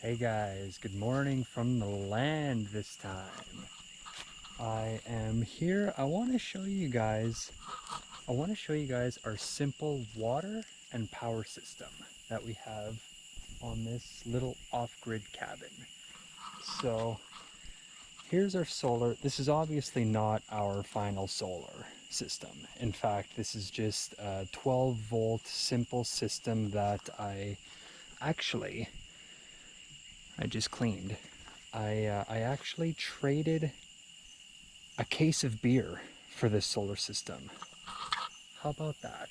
Hey guys, good morning from the land this time. I am here. I want to show you guys our simple water and power system that we have on this little off-grid cabin. So here's our solar. This is obviously not our final solar system. In fact, this is just a 12-volt simple system that actually I just cleaned. I actually traded a case of beer for this solar system. How about that?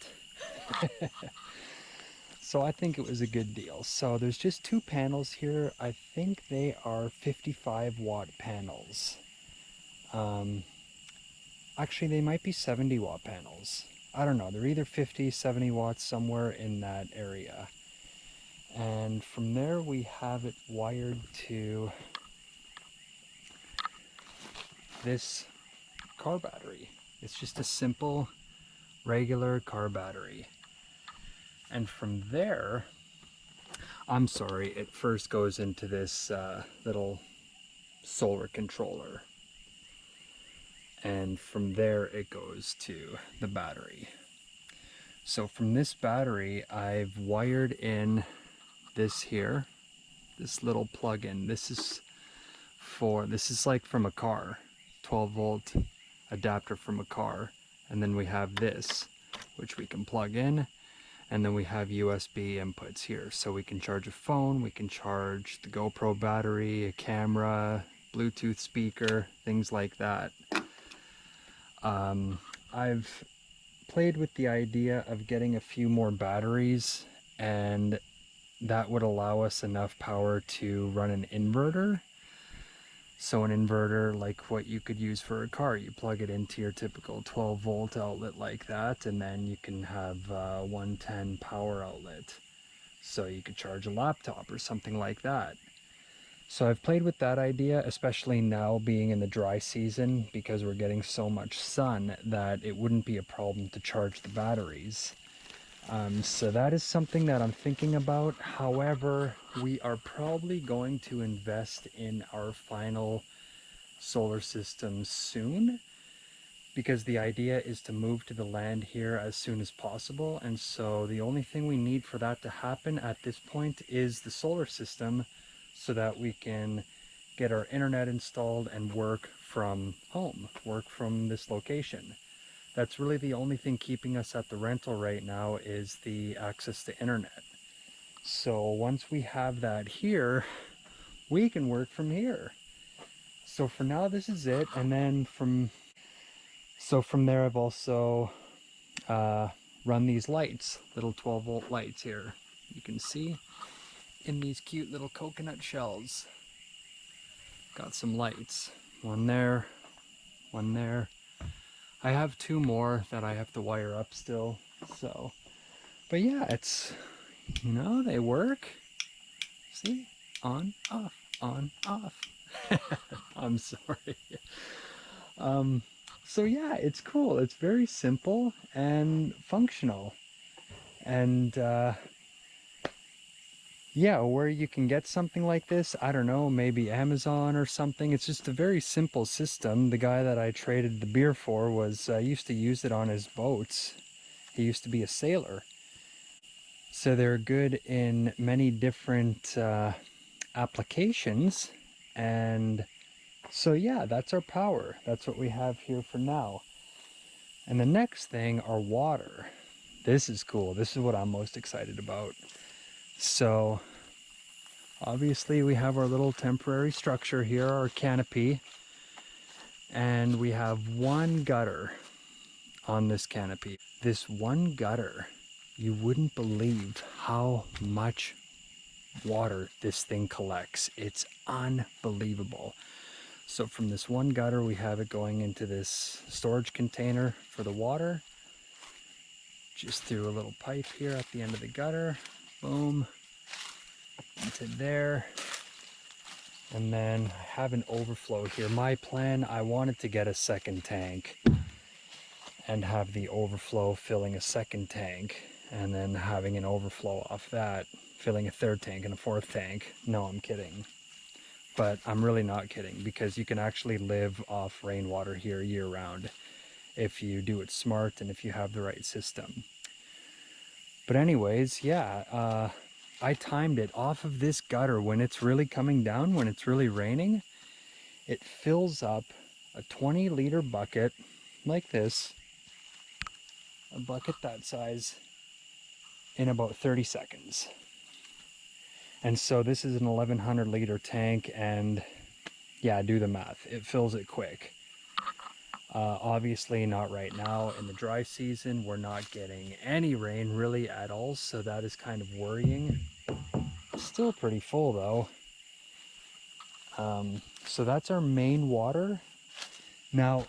So I think it was a good deal. So there's just two panels here. I think they are 55-watt panels. Actually, they might be 70-watt panels. I don't know. They're either 50, 70 watts, somewhere in that area. And from there we have it wired to this car battery. It's just a simple regular car battery. And from there, I'm sorry, it first goes into this little solar controller. And from there it goes to the battery. So from this battery, I've wired in this here, this little plug-in. This is like from a car, 12-volt adapter from a car. And then we have this, which we can plug in. And then we have USB inputs here. So we can charge a phone, we can charge the GoPro battery, a camera, Bluetooth speaker, things like that. I've played with the idea of getting a few more batteries, and that would allow us enough power to run an inverter. So an inverter like what you could use for a car, you plug it into your typical 12-volt outlet like that, and then you can have a 110 power outlet. So you could charge a laptop or something like that. So I've played with that idea, especially now being in the dry season, because we're getting so much sun that it wouldn't be a problem to charge the batteries. So that is something that I'm thinking about. However, we are probably going to invest in our final solar system soon, because the idea is to move to the land here as soon as possible. And so the only thing we need for that to happen at this point is the solar system, so that we can get our internet installed and work from home, work from this location. That's really the only thing keeping us at the rental right now, is the access to internet. So once we have that here, we can work from here. So for now, this is it. And then from there, I've also run these lights, little 12-volt lights here. You can see in these cute little coconut shells. Got some lights. One there, one there. I have two more that I have to wire up still. So, but yeah, it's, they work. See? On, off, on, off. I'm sorry. So yeah, it's cool. It's very simple and functional. And yeah, where you can get something like this, I don't know, maybe Amazon or something. It's just a very simple system. The guy that I traded the beer for used to use it on his boats. He used to be a sailor. So they're good in many different applications. And so yeah, that's our power. That's what we have here for now. And the next thing, our water. This is cool. This is what I'm most excited about. So obviously we have our little temporary structure here, our canopy, and we have one gutter on this canopy. This one gutter, you wouldn't believe how much water this thing collects. It's unbelievable. So from this one gutter, we have it going into this storage container for the water. Just through a little pipe here at the end of the gutter, boom, into there. And then I have an overflow here. My plan, I wanted to get a second tank and have the overflow filling a second tank, and then having an overflow off that filling a third tank and a fourth tank. No, I'm kidding. But I'm really not kidding, because you can actually live off rainwater here year round if you do it smart and if you have the right system. But anyways, yeah, I timed it off of this gutter. When it's really coming down, when it's really raining, it fills up a 20-liter bucket like this, a bucket that size, in about 30 seconds. And so this is an 1100-liter tank, and yeah, do the math. It fills it quick. Obviously not right now. In the dry season, we're not getting any rain really at all, so that is kind of worrying. Still pretty full though. So that's our main water. Now,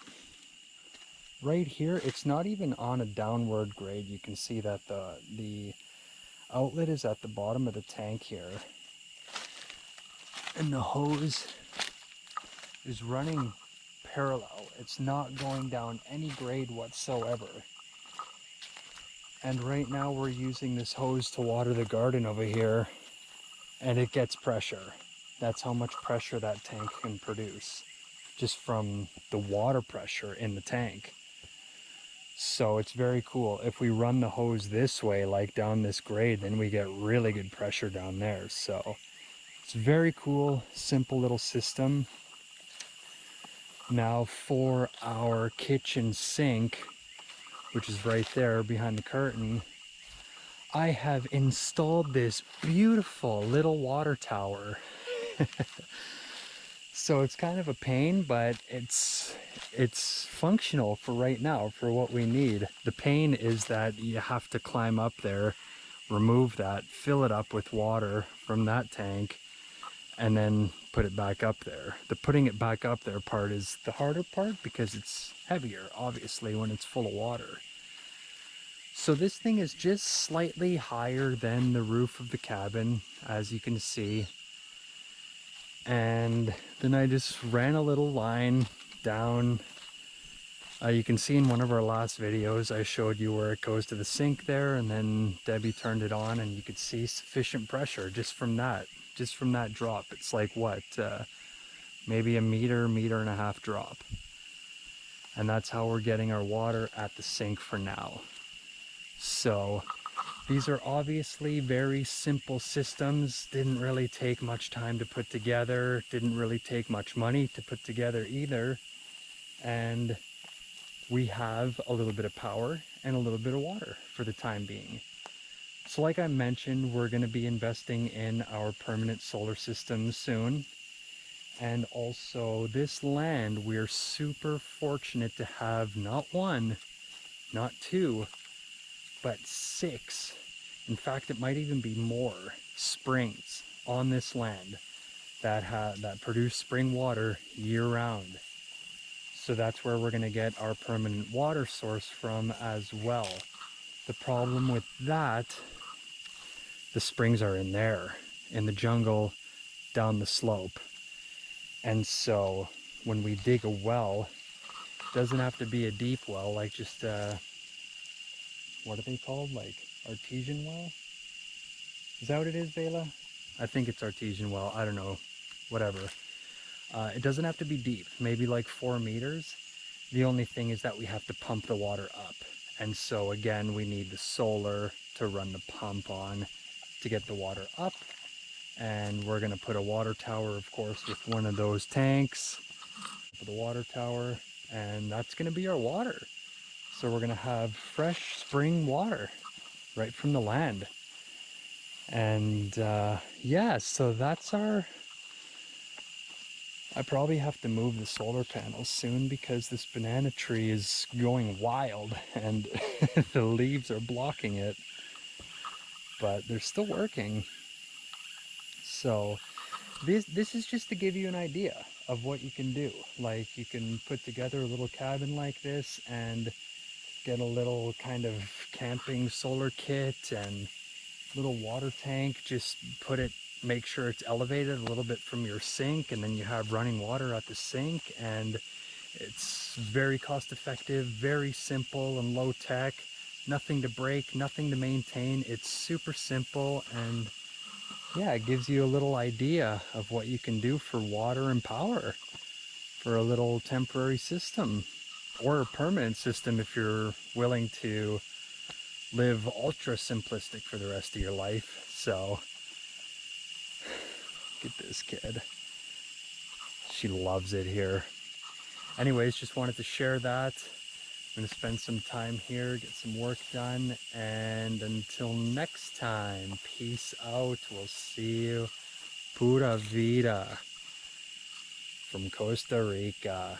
right here, it's not even on a downward grade. You can see that the outlet is at the bottom of the tank here. And the hose is running parallel. It's not going down any grade whatsoever. And right now we're using this hose to water the garden over here, and it gets pressure. That's how much pressure that tank can produce, just from the water pressure in the tank. So it's very cool. If we run the hose this way, like down this grade, then we get really good pressure down there. So it's very cool, simple little system. Now for our kitchen sink, which is right there behind the curtain, I have installed this beautiful little water tower. So it's kind of a pain, but it's functional for right now, for what we need. The pain is that you have to climb up there, remove that, fill it up with water from that tank, and then put it back up there. The putting it back up there part is the harder part, because it's heavier, obviously, when it's full of water. So this thing is just slightly higher than the roof of the cabin, as you can see. And then I just ran a little line down. You can see in one of our last videos, I showed you where it goes to the sink there, and then Debbie turned it on, and you could see sufficient pressure just from that drop. It's like what, maybe a meter and a half drop. And that's how we're getting our water at the sink for now. So these are obviously very simple systems. Didn't really take much time to put together. Didn't really take much money to put together either. And we have a little bit of power and a little bit of water for the time being. So like I mentioned, we're going to be investing in our permanent solar system soon. And also this land, we're super fortunate to have not one, not two, but 6. In fact, it might even be more springs on this land that produce spring water year round. So that's where we're going to get our permanent water source from as well. The problem with that, the springs are in there, in the jungle, down the slope. And so when we dig a well, it doesn't have to be a deep well, like just what are they called? Like artesian well? Is that what it is, Vela? I think it's artesian well. I don't know. Whatever. It doesn't have to be deep. Maybe like 4 meters. The only thing is that we have to pump the water up. And so again, we need the solar to run the pump on to get the water up. And we're going to put a water tower, of course, with one of those tanks for the water tower. And that's going to be our water. So we're going to have fresh spring water right from the land. And yeah, so that's our... I probably have to move the solar panels soon, because this banana tree is going wild and the leaves are blocking it. But they're still working. So this is just to give you an idea of what you can do. Like, you can put together a little cabin like this and get a little kind of camping solar kit and little water tank. Just make sure it's elevated a little bit from your sink, and then you have running water at the sink. And it's very cost effective, very simple and low tech, nothing to break, nothing to maintain. It's super simple, and yeah, it gives you a little idea of what you can do for water and power for a little temporary system or a permanent system if you're willing to live ultra simplistic for the rest of your life. So, get this kid. She loves it here. Anyways, just wanted to share that. I'm going to spend some time here, get some work done, and until next time, peace out. We'll see you. Pura vida from Costa Rica.